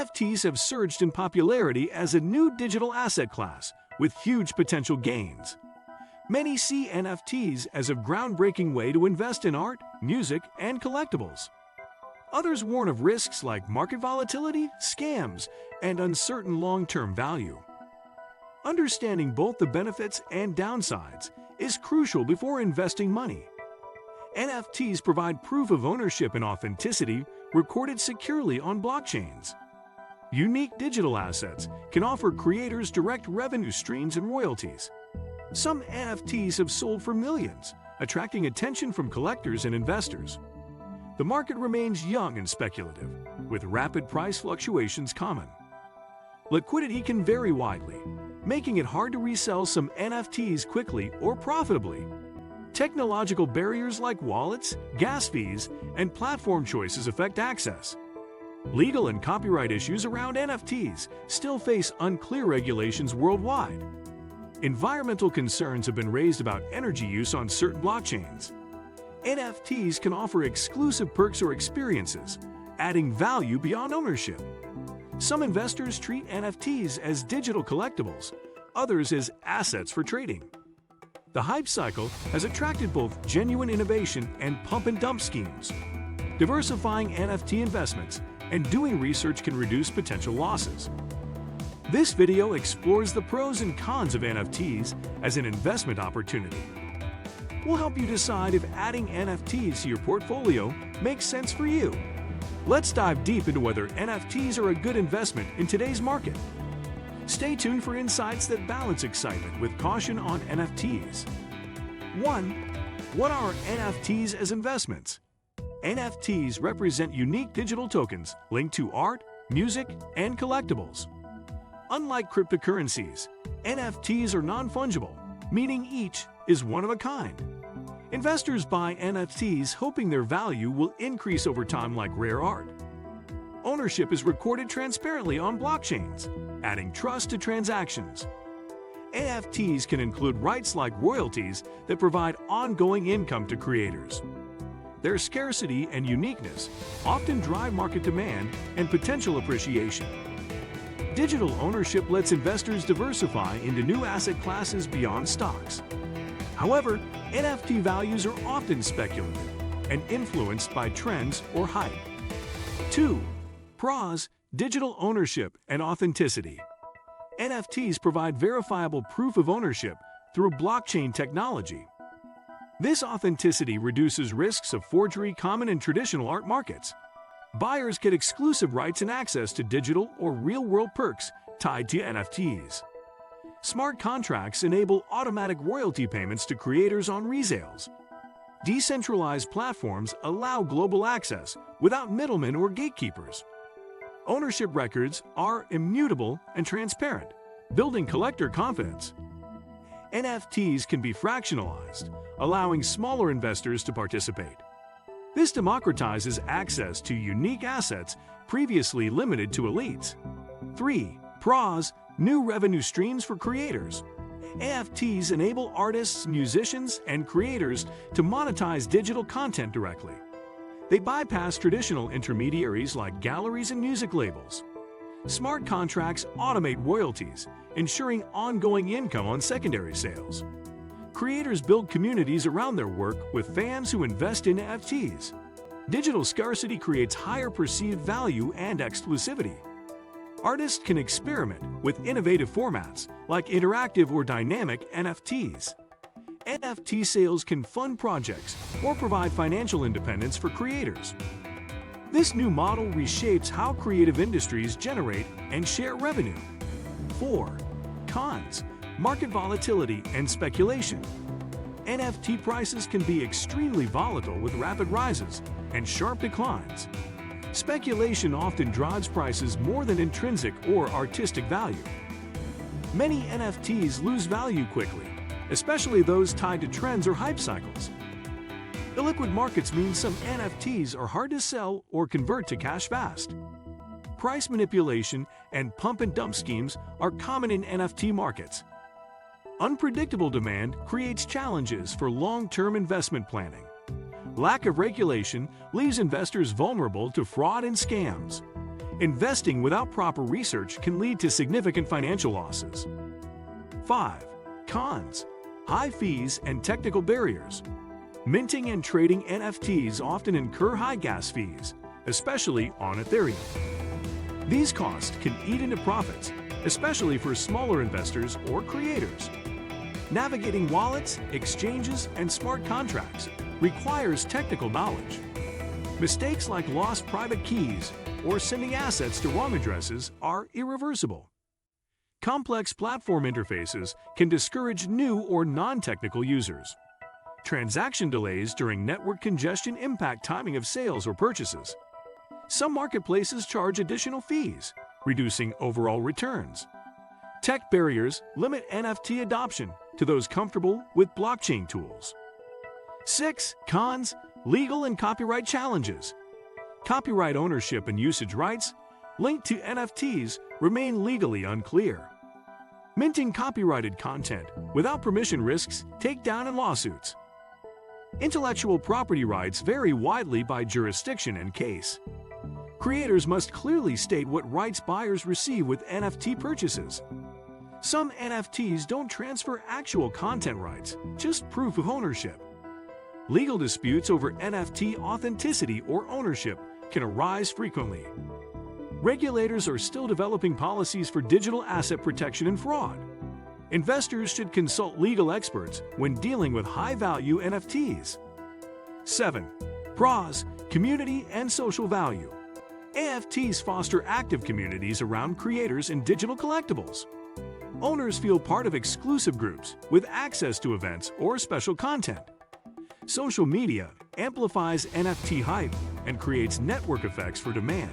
NFTs have surged in popularity as a new digital asset class with huge potential gains. Many see NFTs as a groundbreaking way to invest in art, music, and collectibles. Others warn of risks like market volatility, scams, and uncertain long-term value. Understanding both the benefits and downsides is crucial before investing money. NFTs provide proof of ownership and authenticity recorded securely on blockchains. Unique digital assets can offer creators direct revenue streams and royalties. Some NFTs have sold for millions, attracting attention from collectors and investors. The market remains young and speculative, with rapid price fluctuations common. Liquidity can vary widely, making it hard to resell some NFTs quickly or profitably. Technological barriers like wallets, gas fees, and platform choices affect access. Legal and copyright issues around NFTs still face unclear regulations worldwide. Environmental concerns have been raised about energy use on certain blockchains. NFTs can offer exclusive perks or experiences, adding value beyond ownership. Some investors treat NFTs as digital collectibles, others as assets for trading. The hype cycle has attracted both genuine innovation and pump-and-dump schemes. Diversifying NFT investments and doing research can reduce potential losses. This video explores the pros and cons of NFTs as an investment opportunity. We'll help you decide if adding NFTs to your portfolio makes sense for you. Let's dive deep into whether NFTs are a good investment in today's market. Stay tuned for insights that balance excitement with caution on NFTs. 1. What are NFTs as investments? NFTs represent unique digital tokens linked to art, music, and collectibles. Unlike cryptocurrencies, NFTs are non-fungible, meaning each is one of a kind. Investors buy NFTs hoping their value will increase over time like rare art. Ownership is recorded transparently on blockchains, adding trust to transactions. NFTs can include rights like royalties that provide ongoing income to creators. Their scarcity and uniqueness often drive market demand and potential appreciation. Digital ownership lets investors diversify into new asset classes beyond stocks. However, NFT values are often speculative and influenced by trends or hype. 2. Pros: digital ownership and authenticity. NFTs provide verifiable proof of ownership through blockchain technology. This authenticity reduces risks of forgery common in traditional art markets. Buyers get exclusive rights and access to digital or real-world perks tied to NFTs. Smart contracts enable automatic royalty payments to creators on resales. Decentralized platforms allow global access without middlemen or gatekeepers. Ownership records are immutable and transparent, building collector confidence. NFTs can be fractionalized, allowing smaller investors to participate. This democratizes access to unique assets previously limited to elites. 3. Pros: new revenue streams for creators. NFTs enable artists, musicians, and creators to monetize digital content directly. They bypass traditional intermediaries like galleries and music labels. Smart contracts automate royalties, ensuring ongoing income on secondary sales. Creators build communities around their work with fans who invest in NFTs. Digital scarcity creates higher perceived value and exclusivity. Artists can experiment with innovative formats like interactive or dynamic NFTs. NFT sales can fund projects or provide financial independence for creators. This new model reshapes how creative industries generate and share revenue. 4. Cons: market volatility and speculation. NFT prices can be extremely volatile with rapid rises and sharp declines. Speculation often drives prices more than intrinsic or artistic value. Many NFTs lose value quickly, especially those tied to trends or hype cycles. Illiquid markets mean some NFTs are hard to sell or convert to cash fast. Price manipulation and pump-and-dump schemes are common in NFT markets. Unpredictable demand creates challenges for long-term investment planning. Lack of regulation leaves investors vulnerable to fraud and scams. Investing without proper research can lead to significant financial losses. 5. Cons: high fees and technical barriers. Minting and trading NFTs often incur high gas fees, especially on Ethereum. These costs can eat into profits, especially for smaller investors or creators. Navigating wallets, exchanges, and smart contracts requires technical knowledge. Mistakes like lost private keys or sending assets to wrong addresses are irreversible. Complex platform interfaces can discourage new or non-technical users. Transaction delays during network congestion impact timing of sales or purchases. Some marketplaces charge additional fees, reducing overall returns. Tech barriers limit NFT adoption to those comfortable with blockchain tools. 6. Cons: legal and copyright challenges. Copyright ownership and usage rights linked to NFTs remain legally unclear. Minting copyrighted content without permission risks takedown and lawsuits. Intellectual property rights vary widely by jurisdiction and case. Creators must clearly state what rights buyers receive with NFT purchases. Some NFTs don't transfer actual content rights, just proof of ownership. Legal disputes over NFT authenticity or ownership can arise frequently. Regulators are still developing policies for digital asset protection and fraud. Investors should consult legal experts when dealing with high-value NFTs. 7. Pros: community and social value. NFTs foster active communities around creators and digital collectibles. Owners feel part of exclusive groups with access to events or special content. Social media amplifies NFT hype and creates network effects for demand.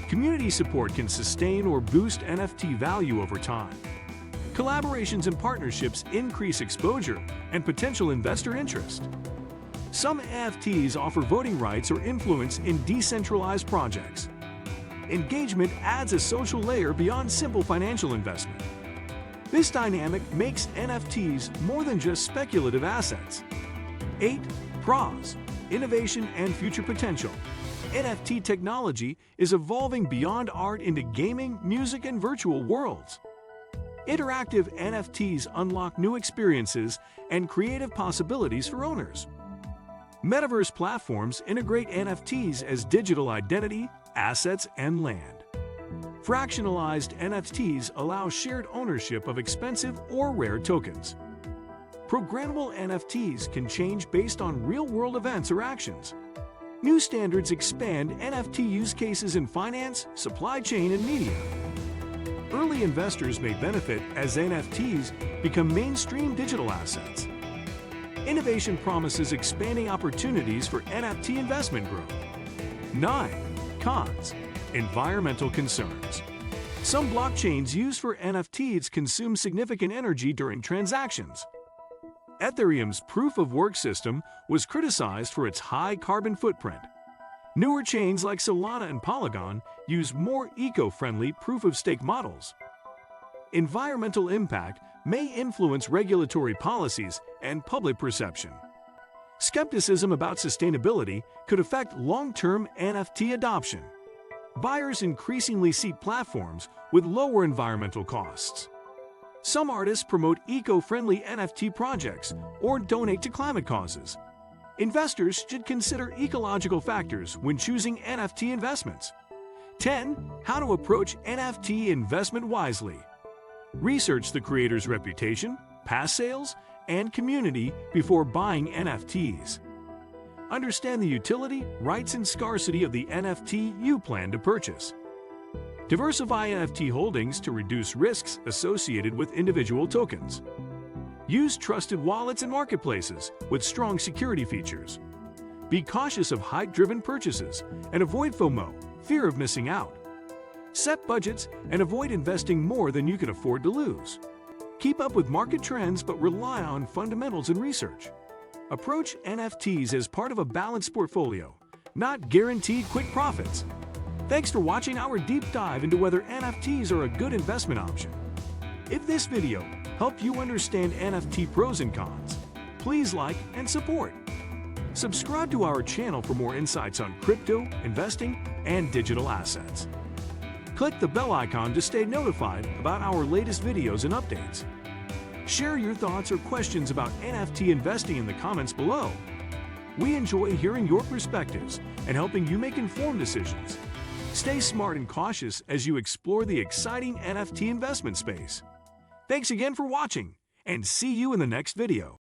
Community support can sustain or boost NFT value over time. Collaborations and partnerships increase exposure and potential investor interest. Some NFTs offer voting rights or influence in decentralized projects. Engagement adds a social layer beyond simple financial investment. This dynamic makes NFTs more than just speculative assets. 8. Pros: innovation and future potential. NFT technology is evolving beyond art into gaming, music, and virtual worlds. Interactive NFTs unlock new experiences and creative possibilities for owners. Metaverse platforms integrate NFTs as digital identity, assets, and land. Fractionalized NFTs allow shared ownership of expensive or rare tokens. Programmable NFTs can change based on real-world events or actions. New standards expand NFT use cases in finance, supply chain, and media. Early investors may benefit as NFTs become mainstream digital assets. Innovation promises expanding opportunities for NFT investment growth. 9. Cons: environmental concerns. Some blockchains used for NFTs consume significant energy during transactions. Ethereum's proof-of-work system was criticized for its high carbon footprint. Newer chains like Solana and Polygon use more eco-friendly proof-of-stake models. Environmental impact may influence regulatory policies and public perception. Skepticism about sustainability could affect long-term NFT adoption. Buyers increasingly seek platforms with lower environmental costs. Some artists promote eco-friendly NFT projects or donate to climate causes. Investors should consider ecological factors when choosing NFT investments. 10. How to approach NFT investment wisely. Research the creator's reputation, past sales, and community before buying NFTs. Understand the utility, rights, and scarcity of the NFT you plan to purchase. Diversify NFT holdings to reduce risks associated with individual tokens. Use trusted wallets and marketplaces with strong security features. Be cautious of hype-driven purchases and avoid FOMO, fear of missing out. Set budgets and avoid investing more than you can afford to lose. Keep up with market trends but rely on fundamentals and research. Approach NFTs as part of a balanced portfolio, not guaranteed quick profits. Thanks for watching our deep dive into whether NFTs are a good investment option. If this video helped you understand NFT pros and cons, please like and support. Subscribe to our channel for more insights on crypto, investing, and digital assets. Click the bell icon to stay notified about our latest videos and updates. Share your thoughts or questions about NFT investing in the comments below. We enjoy hearing your perspectives and helping you make informed decisions. Stay smart and cautious as you explore the exciting NFT investment space. Thanks again for watching, and see you in the next video.